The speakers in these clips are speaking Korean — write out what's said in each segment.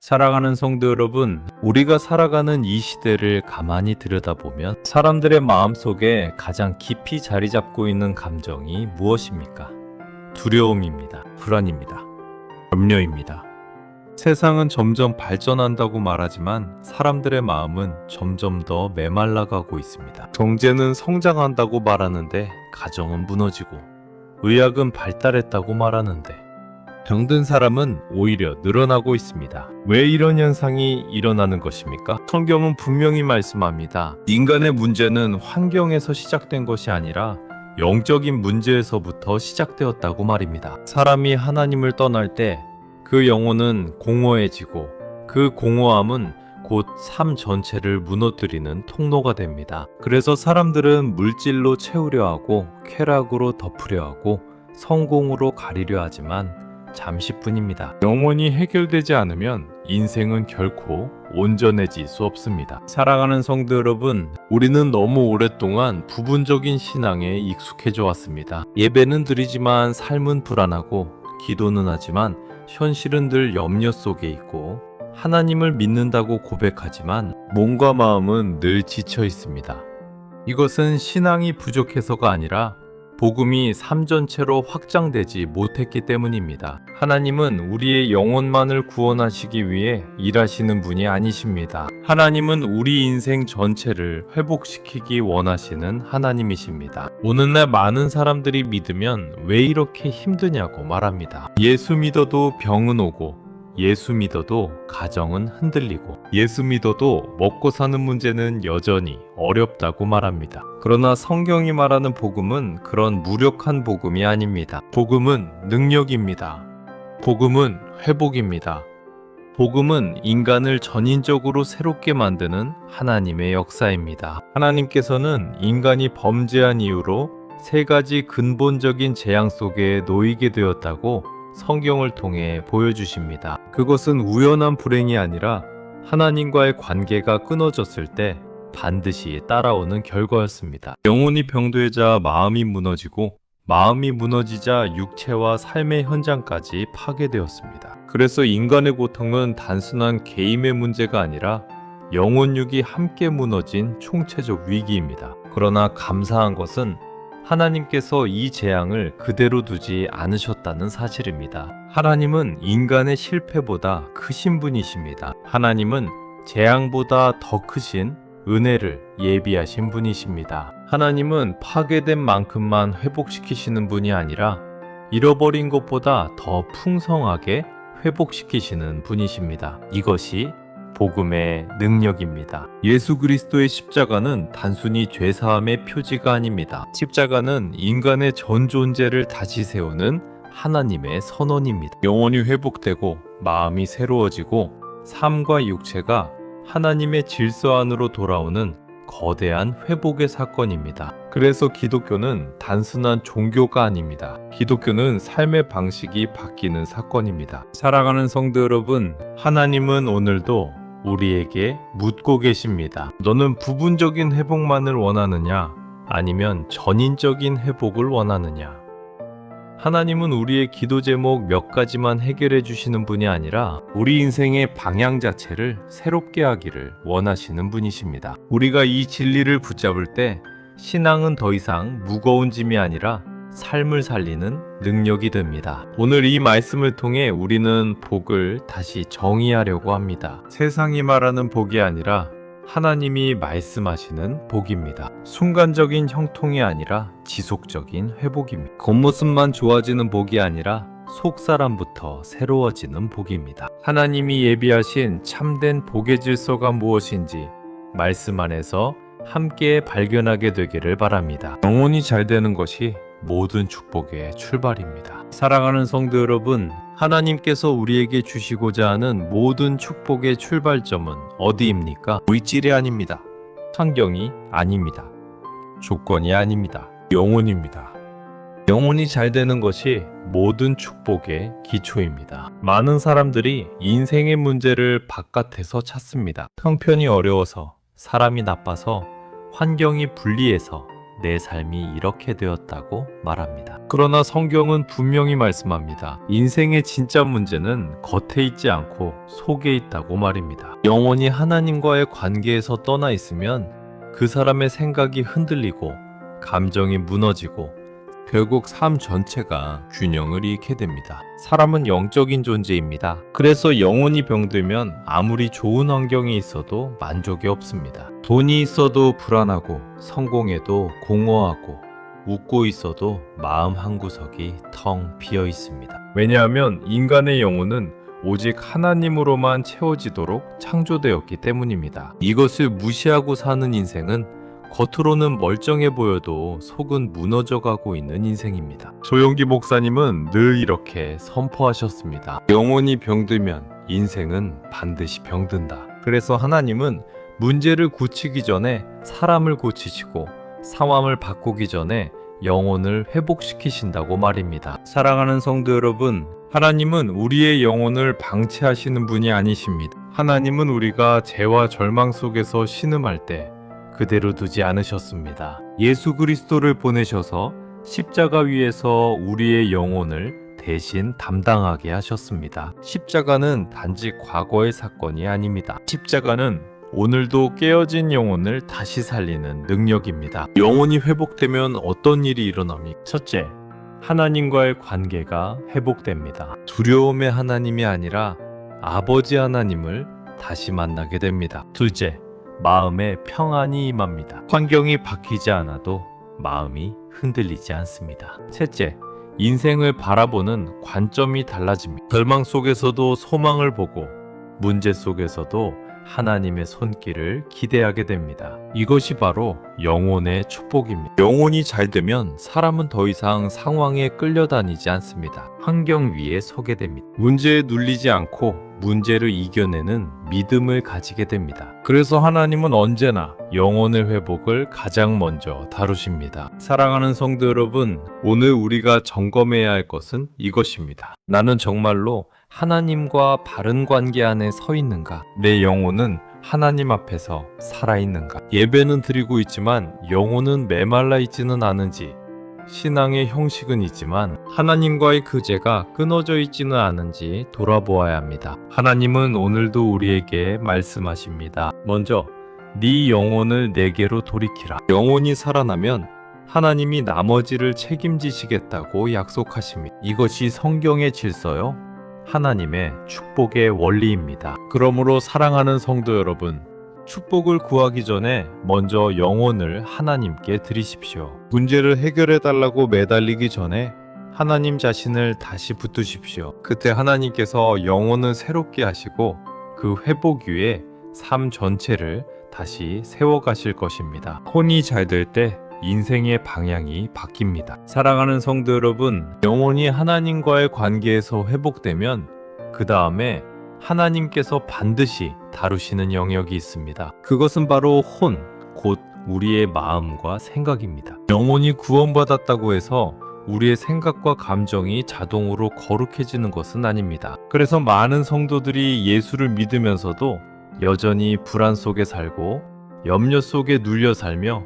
사랑하는 성도 여러분, 우리가 살아가는 이 시대를 가만히 들여다보면 사람들의 마음속에 가장 깊이 자리 잡고 있는 감정이 무엇입니까? 두려움입니다. 불안입니다. 염려입니다. 세상은 점점 발전한다고 말하지만 사람들의 마음은 점점 더 메말라가고 있습니다. 경제는 성장한다고 말하는데 가정은 무너지고, 의학은 발달했다고 말하는데 병든 사람은 오히려 늘어나고 있습니다. 왜 이런 현상이 일어나는 것입니까? 성경은 분명히 말씀합니다. 인간의 문제는 환경에서 시작된 것이 아니라 영적인 문제에서부터 시작되었다고 말입니다. 사람이 하나님을 떠날 때 그 영혼은 공허해지고, 그 공허함은 곧 삶 전체를 무너뜨리는 통로가 됩니다. 그래서 사람들은 물질로 채우려 하고, 쾌락으로 덮으려 하고, 성공으로 가리려 하지만 잠시뿐입니다. 영원히 해결되지 않으면 인생은 결코 온전해질 수 없습니다. 사랑하는 성도 여러분, 우리는 너무 오랫동안 부분적인 신앙에 익숙해져 왔습니다. 예배는 드리지만 삶은 불안하고, 기도는 하지만 현실은 늘 염려 속에 있고, 하나님을 믿는다고 고백하지만 몸과 마음은 늘 지쳐 있습니다. 이것은 신앙이 부족해서가 아니라 복음이 삶 전체로 확장되지 못했기 때문입니다. 하나님은 우리의 영혼만을 구원하시기 위해 일하시는 분이 아니십니다. 하나님은 우리 인생 전체를 회복시키기 원하시는 하나님이십니다. 오늘날 많은 사람들이 믿으면 왜 이렇게 힘드냐고 말합니다. 예수 믿어도 병은 오고, 예수 믿어도 가정은 흔들리고, 예수 믿어도 먹고 사는 문제는 여전히 어렵다고 말합니다. 그러나 성경이 말하는 복음은 그런 무력한 복음이 아닙니다. 복음은 능력입니다. 복음은 회복입니다. 복음은 인간을 전인적으로 새롭게 만드는 하나님의 역사입니다. 하나님께서는 인간이 범죄한 이유로 세 가지 근본적인 재앙 속에 놓이게 되었다고 성경을 통해 보여주십니다. 그것은 우연한 불행이 아니라 하나님과의 관계가 끊어졌을 때 반드시 따라오는 결과였습니다. 영혼이 병들자 마음이 무너지고, 마음이 무너지자 육체와 삶의 현장까지 파괴되었습니다. 그래서 인간의 고통은 단순한 개인의 문제가 아니라 영혼육이 함께 무너진 총체적 위기입니다. 그러나 감사한 것은 하나님께서 이 재앙을 그대로 두지 않으셨다는 사실입니다. 하나님은 인간의 실패보다 크신 분이십니다. 하나님은 재앙보다 더 크신 은혜를 예비하신 분이십니다. 하나님은 파괴된 만큼만 회복시키시는 분이 아니라 잃어버린 것보다 더 풍성하게 회복시키시는 분이십니다. 이것이 복음의 능력입니다. 예수 그리스도의 십자가는 단순히 죄사함의 표지가 아닙니다. 십자가는 인간의 전 존재를 다시 세우는 하나님의 선언입니다. 영혼이 회복되고 마음이 새로워지고 삶과 육체가 하나님의 질서 안으로 돌아오는 거대한 회복의 사건입니다. 그래서 기독교는 단순한 종교가 아닙니다. 기독교는 삶의 방식이 바뀌는 사건입니다. 사랑하는 성도 여러분, 하나님은 오늘도 우리에게 묻고 계십니다. 너는 부분적인 회복만을 원하느냐? 아니면 전인적인 회복을 원하느냐? 하나님은 우리의 기도 제목 몇 가지만 해결해 주시는 분이 아니라 우리 인생의 방향 자체를 새롭게 하기를 원하시는 분이십니다. 우리가 이 진리를 붙잡을 때 신앙은 더 이상 무거운 짐이 아니라 삶을 살리는 능력이 됩니다. 오늘 이 말씀을 통해 우리는 복을 다시 정의하려고 합니다. 세상이 말하는 복이 아니라 하나님이 말씀하시는 복입니다. 순간적인 형통이 아니라 지속적인 회복입니다. 겉모습만 좋아지는 복이 아니라 속사람부터 새로워지는 복입니다. 하나님이 예비하신 참된 복의 질서가 무엇인지 말씀 안에서 함께 발견하게 되기를 바랍니다. 영혼이 잘 되는 것이 모든 축복의 출발입니다. 사랑하는 성도 여러분, 하나님께서 우리에게 주시고자 하는 모든 축복의 출발점은 어디입니까? 물질이 아닙니다. 환경이 아닙니다. 조건이 아닙니다. 영혼입니다. 영혼이 잘 되는 것이 모든 축복의 기초입니다. 많은 사람들이 인생의 문제를 바깥에서 찾습니다. 형편이 어려워서, 사람이 나빠서, 환경이 불리해서, 내 삶이 이렇게 되었다고 말합니다. 그러나 성경은 분명히 말씀합니다. 인생의 진짜 문제는 겉에 있지 않고 속에 있다고 말입니다. 영혼이 하나님과의 관계에서 떠나 있으면 그 사람의 생각이 흔들리고 감정이 무너지고 결국 삶 전체가 균형을 잃게 됩니다. 사람은 영적인 존재입니다. 그래서 영혼이 병들면 아무리 좋은 환경이 있어도 만족이 없습니다. 돈이 있어도 불안하고 성공해도 공허하고 웃고 있어도 마음 한구석이 텅 비어 있습니다. 왜냐하면 인간의 영혼은 오직 하나님으로만 채워지도록 창조되었기 때문입니다. 이것을 무시하고 사는 인생은 겉으로는 멀쩡해 보여도 속은 무너져가고 있는 인생입니다. 조용기 목사님은 늘 이렇게 선포하셨습니다. 영혼이 병들면 인생은 반드시 병든다. 그래서 하나님은 문제를 고치기 전에 사람을 고치시고 상황을 바꾸기 전에 영혼을 회복시키신다고 말입니다. 사랑하는 성도 여러분, 하나님은 우리의 영혼을 방치하시는 분이 아니십니다. 하나님은 우리가 죄와 절망 속에서 신음할 때 그대로 두지 않으셨습니다. 예수 그리스도를 보내셔서 십자가 위에서 우리의 영혼을 대신 담당하게 하셨습니다. 십자가는 단지 과거의 사건이 아닙니다. 십자가는 오늘도 깨어진 영혼을 다시 살리는 능력입니다. 영혼이 회복되면 어떤 일이 일어납니까? 첫째, 하나님과의 관계가 회복됩니다. 두려움의 하나님이 아니라 아버지 하나님을 다시 만나게 됩니다. 둘째, 마음에 평안이 임합니다. 환경이 바뀌지 않아도 마음이 흔들리지 않습니다. 셋째, 인생을 바라보는 관점이 달라집니다. 절망 속에서도 소망을 보고 문제 속에서도 하나님의 손길을 기대하게 됩니다. 이것이 바로 영혼의 축복입니다. 영혼이 잘 되면 사람은 더 이상 상황에 끌려다니지 않습니다. 환경 위에 서게 됩니다. 문제에 눌리지 않고 문제를 이겨내는 믿음을 가지게 됩니다. 그래서 하나님은 언제나 영혼의 회복을 가장 먼저 다루십니다. 사랑하는 성도 여러분, 오늘 우리가 점검해야 할 것은 이것입니다. 나는 정말로 하나님과 바른 관계 안에 서 있는가? 내 영혼은 하나님 앞에서 살아있는가? 예배는 드리고 있지만 영혼은 메말라 있지는 않은지, 신앙의 형식은 있지만 하나님과의 교제가 끊어져 있지는 않은지 돌아보아야 합니다. 하나님은 오늘도 우리에게 말씀하십니다. 먼저 네 영혼을 내게로 돌이키라. 영혼이 살아나면 하나님이 나머지를 책임지시겠다고 약속하십니다. 이것이 성경의 질서요, 하나님의 축복의 원리입니다. 그러므로 사랑하는 성도 여러분, 축복을 구하기 전에 먼저 영혼을 하나님께 드리십시오. 문제를 해결해 달라고 매달리기 전에 하나님 자신을 다시 붙드십시오. 그때 하나님께서 영혼을 새롭게 하시고 그 회복 위에 삶 전체를 다시 세워가실 것입니다. 혼이 잘 될 때 인생의 방향이 바뀝니다. 사랑하는 성도 여러분, 영혼이 하나님과의 관계에서 회복되면 그 다음에 하나님께서 반드시 다루시는 영역이 있습니다. 그것은 바로 혼, 곧 우리의 마음과 생각입니다. 영혼이 구원받았다고 해서 우리의 생각과 감정이 자동으로 거룩해지는 것은 아닙니다. 그래서 많은 성도들이 예수를 믿으면서도 여전히 불안 속에 살고 염려 속에 눌려 살며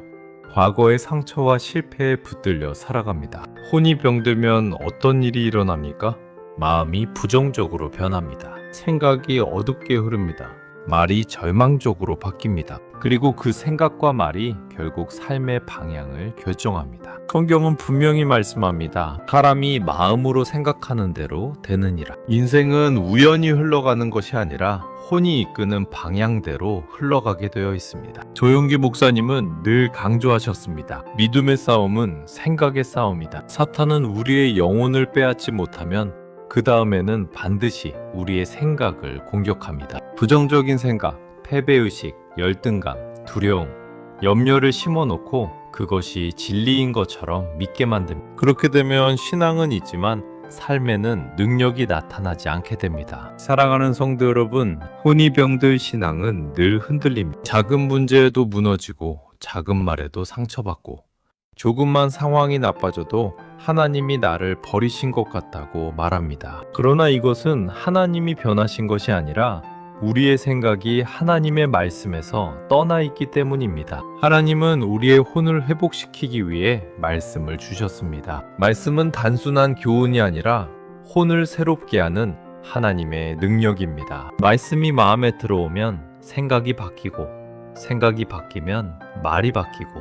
과거의 상처와 실패에 붙들려 살아갑니다. 혼이 병들면 어떤 일이 일어납니까? 마음이 부정적으로 변합니다. 생각이 어둡게 흐릅니다. 말이 절망적으로 바뀝니다. 그리고 그 생각과 말이 결국 삶의 방향을 결정합니다. 성경은 분명히 말씀합니다. 사람이 마음으로 생각하는 대로 되느니라. 인생은 우연히 흘러가는 것이 아니라 혼이 이끄는 방향대로 흘러가게 되어 있습니다. 조용기 목사님은 늘 강조하셨습니다. 믿음의 싸움은 생각의 싸움이다. 사탄은 우리의 영혼을 빼앗지 못하면 그 다음에는 반드시 우리의 생각을 공격합니다. 부정적인 생각, 패배의식, 열등감, 두려움, 염려를 심어놓고 그것이 진리인 것처럼 믿게 만듭니다. 그렇게 되면 신앙은 있지만 삶에는 능력이 나타나지 않게 됩니다. 사랑하는 성도 여러분, 혼이 병들 신앙은 늘 흔들립니다. 작은 문제에도 무너지고 작은 말에도 상처받고 조금만 상황이 나빠져도 하나님이 나를 버리신 것 같다고 말합니다. 그러나 이것은 하나님이 변하신 것이 아니라 우리의 생각이 하나님의 말씀에서 떠나 있기 때문입니다. 하나님은 우리의 혼을 회복시키기 위해 말씀을 주셨습니다. 말씀은 단순한 교훈이 아니라 혼을 새롭게 하는 하나님의 능력입니다. 말씀이 마음에 들어오면 생각이 바뀌고, 생각이 바뀌면 말이 바뀌고,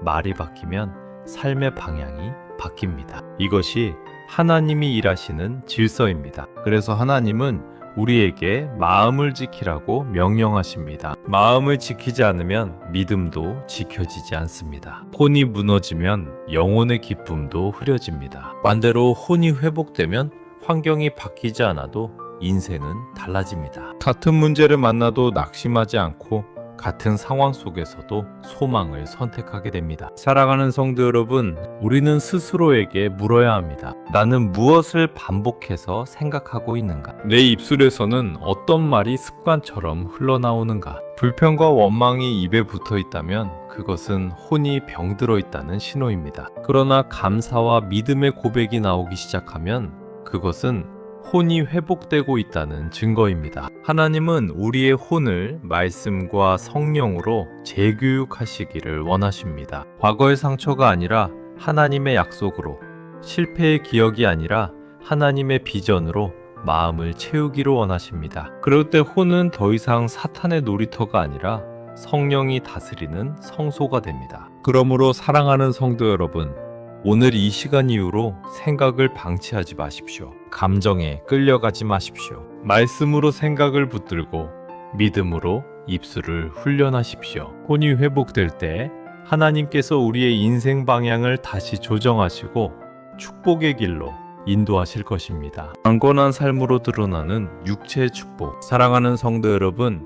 말이 바뀌면 삶의 방향이 바뀝니다. 이것이 하나님이 일하시는 질서입니다. 그래서 하나님은 우리에게 마음을 지키라고 명령하십니다. 마음을 지키지 않으면 믿음도 지켜지지 않습니다. 혼이 무너지면 영혼의 기쁨도 흐려집니다. 반대로 혼이 회복되면 환경이 바뀌지 않아도 인생은 달라집니다. 같은 문제를 만나도 낙심하지 않고 같은 상황 속에서도 소망을 선택하게 됩니다. 사랑하는 성도 여러분, 우리는 스스로에게 물어야 합니다. 나는 무엇을 반복해서 생각하고 있는가? 내 입술에서는 어떤 말이 습관처럼 흘러나오는가? 불평과 원망이 입에 붙어 있다면 그것은 혼이 병들어 있다는 신호입니다. 그러나 감사와 믿음의 고백이 나오기 시작하면 그것은 혼이 회복되고 있다는 증거입니다. 하나님은 우리의 혼을 말씀과 성령으로 재교육하시기를 원하십니다. 과거의 상처가 아니라 하나님의 약속으로, 실패의 기억이 아니라 하나님의 비전으로 마음을 채우기를 원하십니다. 그럴 때 혼은 더 이상 사탄의 놀이터가 아니라 성령이 다스리는 성소가 됩니다. 그러므로 사랑하는 성도 여러분, 오늘 이 시간 이후로 생각을 방치하지 마십시오. 감정에 끌려가지 마십시오. 말씀으로 생각을 붙들고 믿음으로 입술을 훈련하십시오. 혼이 회복될 때 하나님께서 우리의 인생 방향을 다시 조정하시고 축복의 길로 인도하실 것입니다. 강건한 삶으로 드러나는 육체의 축복. 사랑하는 성도 여러분,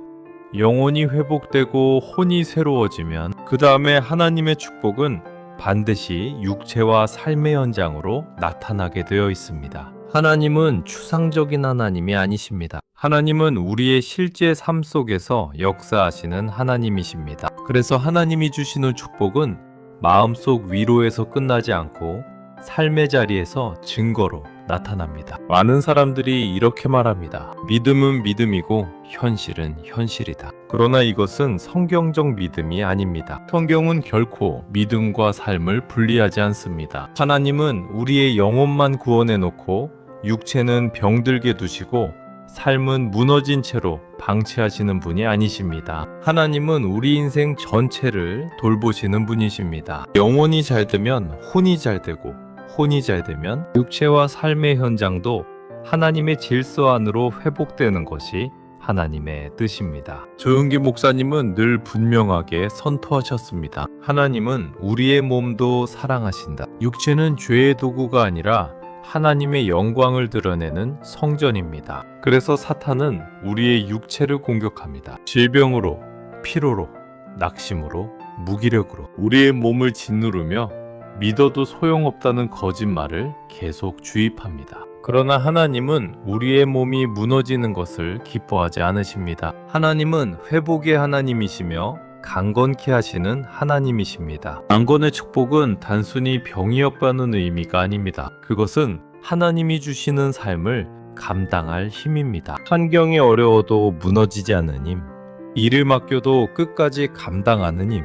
영혼이 회복되고 혼이 새로워지면 그 다음에 하나님의 축복은 반드시 육체와 삶의 현장으로 나타나게 되어 있습니다. 하나님은 추상적인 하나님이 아니십니다. 하나님은 우리의 실제 삶 속에서 역사하시는 하나님이십니다. 그래서 하나님이 주시는 축복은 마음속 위로에서 끝나지 않고 삶의 자리에서 증거로 나타납니다. 많은 사람들이 이렇게 말합니다. 믿음은 믿음이고 현실은 현실이다. 그러나 이것은 성경적 믿음이 아닙니다. 성경은 결코 믿음과 삶을 분리하지 않습니다. 하나님은 우리의 영혼만 구원해 놓고 육체는 병들게 두시고 삶은 무너진 채로 방치하시는 분이 아니십니다. 하나님은 우리 인생 전체를 돌보시는 분이십니다. 영혼이 잘 되면 혼이 잘 되고, 혼이 잘 되면 육체와 삶의 현장도 하나님의 질서 안으로 회복되는 것이 하나님의 뜻입니다. 조용기 목사님은 늘 분명하게 선포하셨습니다. 하나님은 우리의 몸도 사랑하신다. 육체는 죄의 도구가 아니라 하나님의 영광을 드러내는 성전입니다. 그래서 사탄은 우리의 육체를 공격합니다. 질병으로, 피로로, 낙심으로, 무기력으로 우리의 몸을 짓누르며 믿어도 소용없다는 거짓말을 계속 주입합니다. 그러나 하나님은 우리의 몸이 무너지는 것을 기뻐하지 않으십니다. 하나님은 회복의 하나님이시며 강건케 하시는 하나님이십니다. 강건의 축복은 단순히 병이 없다는 의미가 아닙니다. 그것은 하나님이 주시는 삶을 감당할 힘입니다. 환경이 어려워도 무너지지 않는 힘, 일을 맡겨도 끝까지 감당하는 힘,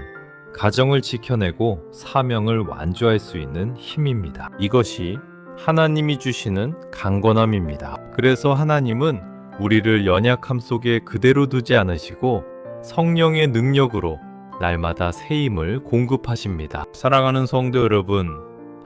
가정을 지켜내고 사명을 완주할 수 있는 힘입니다. 이것이 하나님이 주시는 강건함입니다. 그래서 하나님은 우리를 연약함 속에 그대로 두지 않으시고 성령의 능력으로 날마다 새 힘을 공급하십니다. 사랑하는 성도 여러분,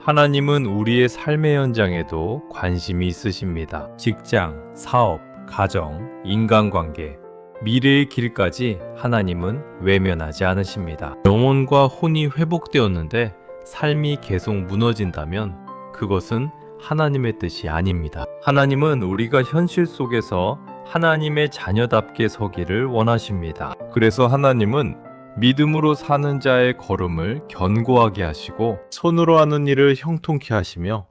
하나님은 우리의 삶의 현장에도 관심이 있으십니다. 직장, 사업, 가정, 인간관계, 미래의 길까지 하나님은 외면하지 않으십니다. 영혼과 혼이 회복되었는데 삶이 계속 무너진다면 그것은 하나님의 뜻이 아닙니다. 하나님은 우리가 현실 속에서 하나님의 자녀답게 서기를 원하십니다. 그래서 하나님은 믿음으로 사는 자의 걸음을 견고하게 하시고 손으로 하는 일을 형통케 하시며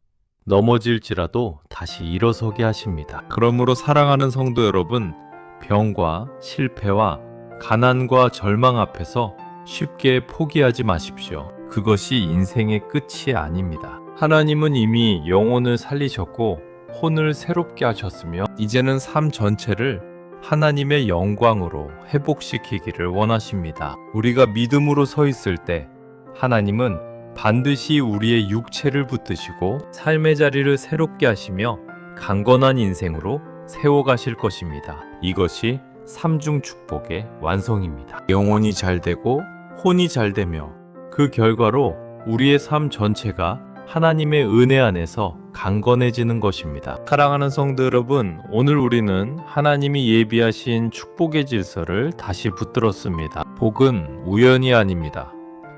넘어질지라도 다시 일어서게 하십니다. 그러므로 사랑하는 성도 여러분, 병과 실패와 가난과 절망 앞에서 쉽게 포기하지 마십시오. 그것이 인생의 끝이 아닙니다. 하나님은 이미 영혼을 살리셨고 혼을 새롭게 하셨으며 이제는 삶 전체를 하나님의 영광으로 회복시키기를 원하십니다. 우리가 믿음으로 서 있을 때 하나님은 반드시 우리의 육체를 붙드시고 삶의 자리를 새롭게 하시며 강건한 인생으로 세워가실 것입니다. 이것이 삼중 축복의 완성입니다. 영혼이 잘 되고 혼이 잘 되며 그 결과로 우리의 삶 전체가 하나님의 은혜 안에서 강건해지는 것입니다. 사랑하는 성도 여러분, 오늘 우리는 하나님이 예비하신 축복의 질서를 다시 붙들었습니다. 복은 우연이 아닙니다.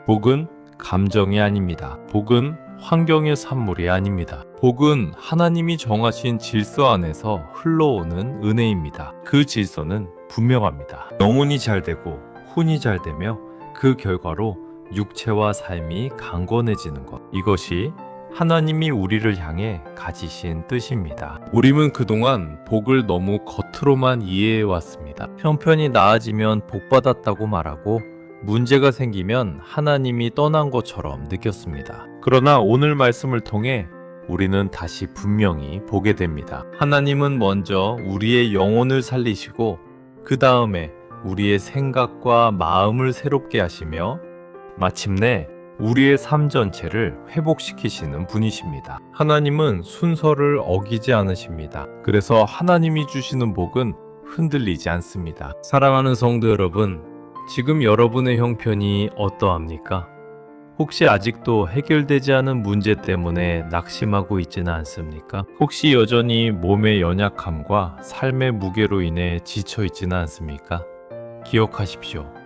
복은 감정이 아닙니다. 복은 환경의 산물이 아닙니다. 복은 하나님이 정하신 질서 안에서 흘러오는 은혜입니다. 그 질서는 분명합니다. 영혼이 잘 되고 혼이 잘 되며 그 결과로 육체와 삶이 강건해지는 것. 이것이 하나님이 우리를 향해 가지신 뜻입니다. 우리는 그동안 복을 너무 겉으로만 이해해 왔습니다. 형편이 나아지면 복 받았다고 말하고 문제가 생기면 하나님이 떠난 것처럼 느꼈습니다. 그러나 오늘 말씀을 통해 우리는 다시 분명히 보게 됩니다. 하나님은 먼저 우리의 영혼을 살리시고 그 다음에 우리의 생각과 마음을 새롭게 하시며 마침내 우리의 삶 전체를 회복시키시는 분이십니다. 하나님은 순서를 어기지 않으십니다. 그래서 하나님이 주시는 복은 흔들리지 않습니다. 사랑하는 성도 여러분, 지금 여러분의 형편이 어떠합니까? 혹시 아직도 해결되지 않은 문제 때문에 낙심하고 있지는 않습니까? 혹시 여전히 몸의 연약함과 삶의 무게로 인해 지쳐 있지는 않습니까? 기억하십시오.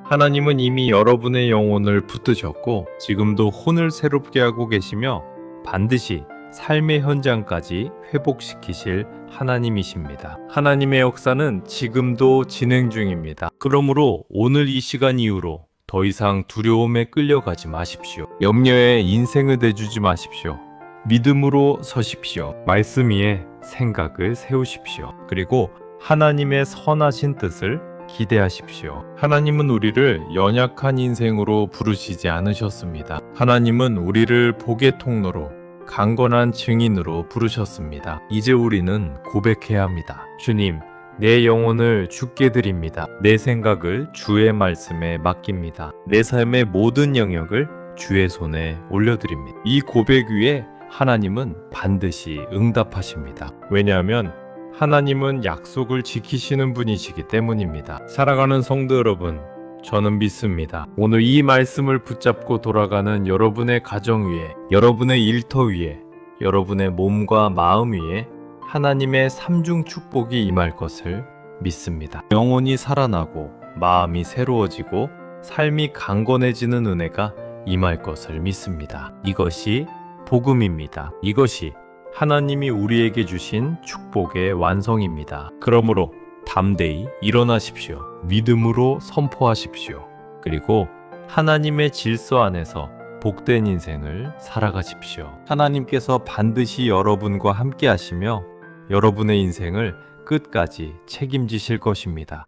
하나님은 이미 여러분의 영혼을 붙드셨고 지금도 혼을 새롭게 하고 계시며 반드시 삶의 현장까지 회복시키실 하나님이십니다. 하나님의 역사는 지금도 진행 중입니다. 그러므로 오늘 이 시간 이후로 더 이상 두려움에 끌려가지 마십시오. 염려에 인생을 대주지 마십시오. 믿음으로 서십시오. 말씀 위에 생각을 세우십시오. 그리고 하나님의 선하신 뜻을 기대하십시오. 하나님은 우리를 연약한 인생으로 부르시지 않으셨습니다. 하나님은 우리를 복의 통로로 강건한 증인으로 부르셨습니다. 이제 우리는 고백해야 합니다. 주님, 내 영혼을 주께 드립니다. 내 생각을 주의 말씀에 맡깁니다. 내 삶의 모든 영역을 주의 손에 올려드립니다. 이 고백 위에 하나님은 반드시 응답하십니다. 왜냐하면 하나님은 약속을 지키시는 분이시기 때문입니다. 살아가는 성도 여러분, 저는 믿습니다. 오늘 이 말씀을 붙잡고 돌아가는 여러분의 가정 위에, 여러분의 일터 위에, 여러분의 몸과 마음 위에 하나님의 삼중 축복이 임할 것을 믿습니다. 영혼이 살아나고 마음이 새로워지고 삶이 강건해지는 은혜가 임할 것을 믿습니다. 이것이 복음입니다. 이것이 하나님이 우리에게 주신 축복의 완성입니다. 그러므로 담대히 일어나십시오. 믿음으로 선포하십시오. 그리고 하나님의 질서 안에서 복된 인생을 살아가십시오. 하나님께서 반드시 여러분과 함께 하시며 여러분의 인생을 끝까지 책임지실 것입니다.